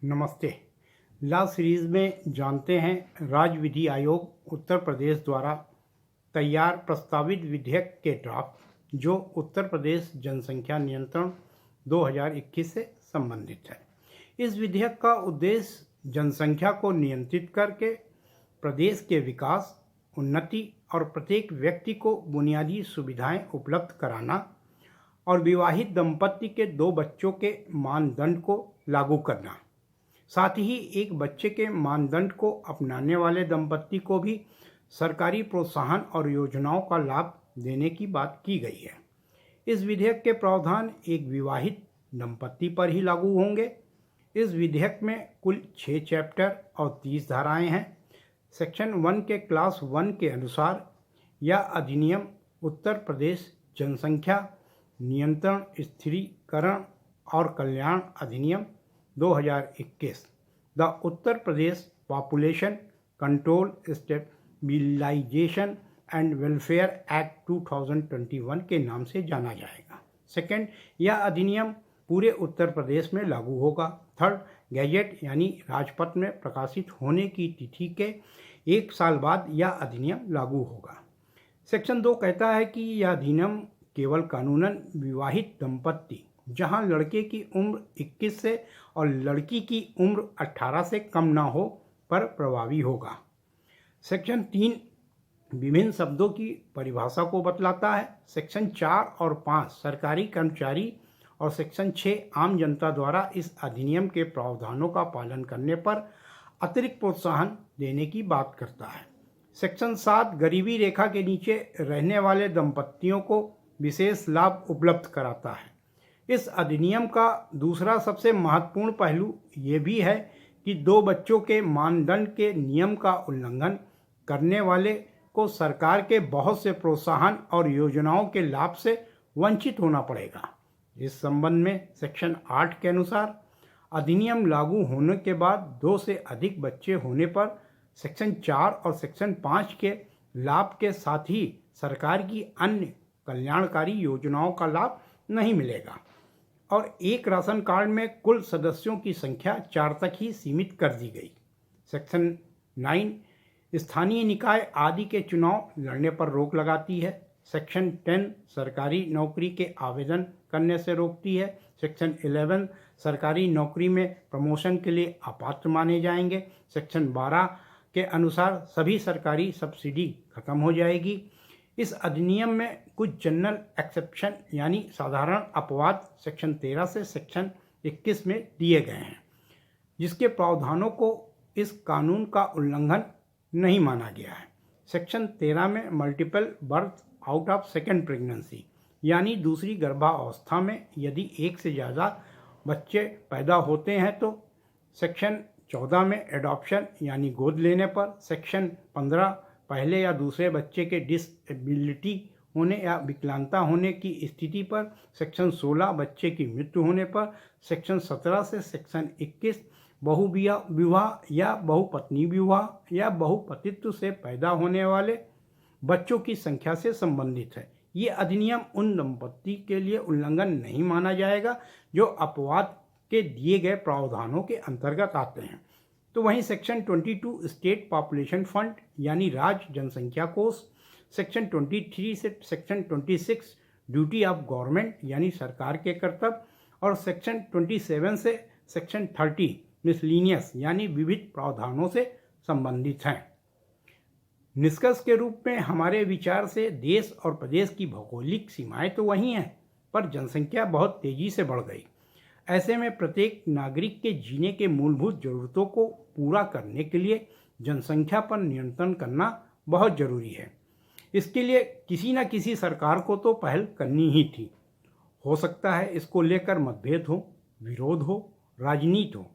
नमस्ते। Law series में जानते हैं राज्य विधि आयोग उत्तर प्रदेश द्वारा तैयार प्रस्तावित विधेयक के ड्राफ्ट जो उत्तर प्रदेश जनसंख्या नियंत्रण 2021 से संबंधित है। इस विधेयक का उद्देश्य जनसंख्या को नियंत्रित करके प्रदेश के विकास, उन्नति और प्रत्येक व्यक्ति को बुनियादी सुविधाएं उपलब्ध कराना और विवाहित दंपति के 2 बच्चों के मानदंड को लागू करना। साथ ही एक बच्चे के मानदंड को अपनाने वाले दंपति को भी सरकारी प्रोत्साहन और योजनाओं का लाभ देने की बात की गई है। इस विधेयक के प्रावधान एक विवाहित दंपति पर ही लागू होंगे। इस विधेयक में कुल 6 चैप्टर और 30 धाराएं हैं। सेक्शन 1 के क्लास 1 के अनुसार यह अधिनियम उत्तर प्रदेश जनसंख्या नियंत्रण, स्थिरीकरण और कल्याण अधिनियम 2021, the Uttar Pradesh population control, stabilisation and welfare act 2021 के नाम से जाना जाएगा। सेकंड, यह अधिनियम पूरे उत्तर प्रदेश में लागू होगा। थर्ड, गैजेट यानी राजपत्र में प्रकाशित होने की तिथि के 1 साल बाद यह अधिनियम लागू होगा। सेक्शन 2 कहता है कि यह अधिनियम केवल कानूनन विवाहित दंपति जहां लड़के की उम्र 21 से और लड़की की उम्र 18 से कम ना हो पर प्रभावी होगा। सेक्शन 3 विभिन्न शब्दों की परिभाषा को बतलाता है। सेक्शन 4 और 5 सरकारी कर्मचारी और सेक्शन 6 आम जनता द्वारा इस अधिनियम के प्रावधानों का पालन करने पर अतिरिक्त प्रोत्साहन देने की बात करता है। सेक्शन 7 गरीबी रेखा के नीचे रहने वाले दंपतियों को विशेष लाभ उपलब्ध कराता है। इस अधिनियम का दूसरा सबसे महत्वपूर्ण पहलू ये भी है कि 2 बच्चों के मानदंड के नियम का उल्लंघन करने वाले को सरकार के बहुत से प्रोत्साहन और योजनाओं के लाभ से वंचित होना पड़ेगा। इस संबंध में सेक्शन 8 के अनुसार अधिनियम लागू होने के बाद 2 से अधिक बच्चे होने पर सेक्शन 4 और सेक्शन 5 के लाभ के साथ ही सरकार की अन्य कल्याणकारी योजनाओं का लाभ नहीं मिलेगा और एक राशन कार्ड में कुल सदस्यों की संख्या 4 तक ही सीमित कर दी गई। सेक्शन 9 स्थानीय निकाय आदि के चुनाव लड़ने पर रोक लगाती है। सेक्शन 10 सरकारी नौकरी के आवेदन करने से रोकती है। सेक्शन 11 सरकारी नौकरी में प्रमोशन के लिए अपात्र माने जाएंगे। सेक्शन 12 के अनुसार सभी सरकारी सब्सिडी खत्म हो जाएगी। इस अधिनियम में कुछ जनरल एक्सेप्शन यानी साधारण अपवाद सेक्शन 13 से सेक्शन 21 में दिए गए हैं, जिसके प्रावधानों को इस कानून का उल्लंघन नहीं माना गया है। सेक्शन 13 में multiple birth out of second pregnancy यानी दूसरी गर्भावस्था में यदि 1 से ज़्यादा बच्चे पैदा होते हैं तो। सेक्शन 14 में एडॉप्शन यानी गोद लेने पर। सेक्शन 15 पहले या दूसरे बच्चे के डिसेबिलिटी होने या विकलांगता होने की स्थिति पर। सेक्शन 16 बच्चे की मृत्यु होने पर। सेक्शन 17 से सेक्शन 21 बहुविवाह या बहुपत्नी विवाह या बहुपतित्व से पैदा होने वाले बच्चों की संख्या से संबंधित है। ये अधिनियम उन दंपति के लिए उल्लंघन नहीं माना जाएगा जो अपवाद के दिए गए प्रावधानों के अंतर्गत आते हैं। तो वहीं सेक्शन 22 स्टेट पॉपुलेशन फंड यानी राज्य जनसंख्या कोष, सेक्शन 23 से सेक्शन 26 ड्यूटी ऑफ गवर्नमेंट यानी सरकार के कर्तव्य और सेक्शन 27 से सेक्शन 30 मिसलिनियस यानी विविध प्रावधानों से संबंधित हैं। निष्कर्ष के रूप में हमारे विचार से देश और प्रदेश की भौगोलिक सीमाएं तो वही हैं, पर जनसंख्या बहुत तेजी से बढ़ गई। ऐसे में प्रत्येक नागरिक के जीने के मूलभूत जरूरतों को पूरा करने के लिए जनसंख्या पर नियंत्रण करना बहुत जरूरी है। इसके लिए किसी न किसी सरकार को तो पहल करनी ही थी। हो सकता है इसको लेकर मतभेद हो, विरोध हो, राजनीति हो।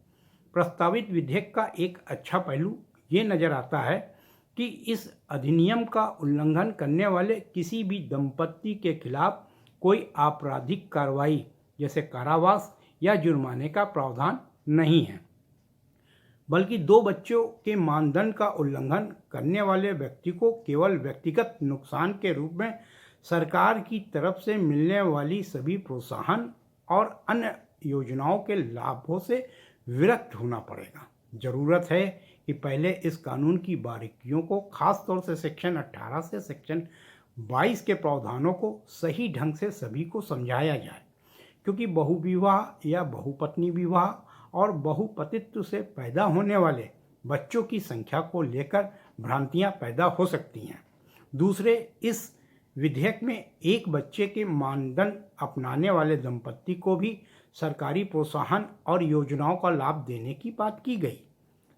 प्रस्तावित विधेयक का एक अच्छा पहलू ये नज़र आता है कि इस अधिनियम का उल्लंघन करने वाले किसी भी दंपति के खिलाफ कोई आपराधिक कार्रवाई जैसे कारावास या जुर्माने का प्रावधान नहीं है, बल्कि 2 बच्चों के मानदंड का उल्लंघन करने वाले व्यक्ति को केवल व्यक्तिगत नुकसान के रूप में सरकार की तरफ से मिलने वाली सभी प्रोत्साहन और अन्य योजनाओं के लाभों से विरक्त होना पड़ेगा। ज़रूरत है कि पहले इस कानून की बारीकियों को, खास तौर से सेक्शन 18 से सेक्शन 22 के प्रावधानों को सही ढंग से सभी को समझाया जाए, क्योंकि बहुविवाह या बहुपत्नी विवाह और बहुपतित्व से पैदा होने वाले बच्चों की संख्या को लेकर भ्रांतियां पैदा हो सकती हैं। दूसरे, इस विधेयक में एक बच्चे के मानदंड अपनाने वाले दंपत्ति को भी सरकारी प्रोत्साहन और योजनाओं का लाभ देने की बात की गई,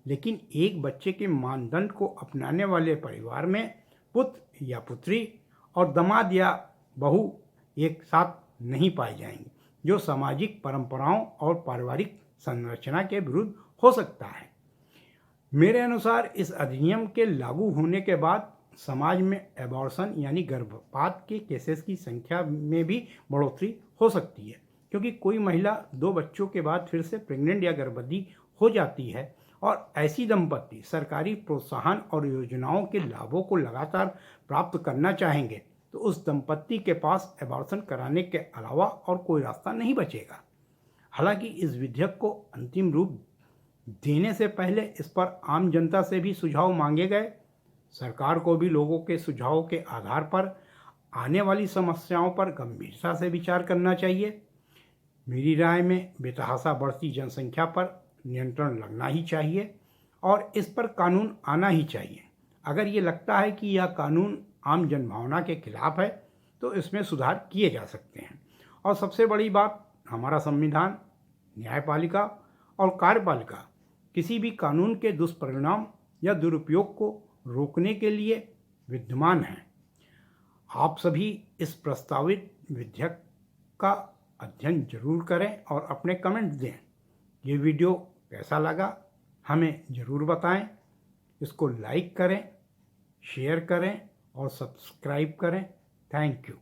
लेकिन एक बच्चे के मानदंड को अपनाने वाले परिवार में पुत्र या पुत्री और दामाद या बहू एक साथ नहीं पाए जाएंगे, जो सामाजिक परंपराओं और पारिवारिक संरचना के विरुद्ध हो सकता है। मेरे अनुसार इस अधिनियम के लागू होने के बाद समाज में एबॉर्शन यानी गर्भपात के केसेस की संख्या में भी बढ़ोतरी हो सकती है, क्योंकि कोई महिला 2 बच्चों के बाद फिर से प्रेग्नेंट या गर्भवती हो जाती है और ऐसी दंपत्ति सरकारी प्रोत्साहन और योजनाओं के लाभों को लगातार प्राप्त करना चाहेंगे, तो उस दंपत्ति के पास एबॉर्शन कराने के अलावा और कोई रास्ता नहीं बचेगा। हालांकि इस विधेयक को अंतिम रूप देने से पहले इस पर आम जनता से भी सुझाव मांगे गए। सरकार को भी लोगों के सुझावों के आधार पर आने वाली समस्याओं पर गंभीरता से विचार करना चाहिए। मेरी राय में बेतहाशा बढ़ती जनसंख्या पर नियंत्रण लगना ही चाहिए और इस पर कानून आना ही चाहिए। अगर ये लगता है कि यह कानून आम जनभावना के खिलाफ है, तो इसमें सुधार किए जा सकते हैं। और सबसे बड़ी बात, हमारा संविधान, न्यायपालिका और कार्यपालिका किसी भी कानून के दुष्परिणाम या दुरुपयोग को रोकने के लिए विद्यमान है। आप सभी इस प्रस्तावित विधेयक का अध्ययन जरूर करें और अपने कमेंट दें। ये वीडियो कैसा लगा हमें ज़रूर बताएं। इसको लाइक करें, शेयर करें और सब्सक्राइब करें। Thank you.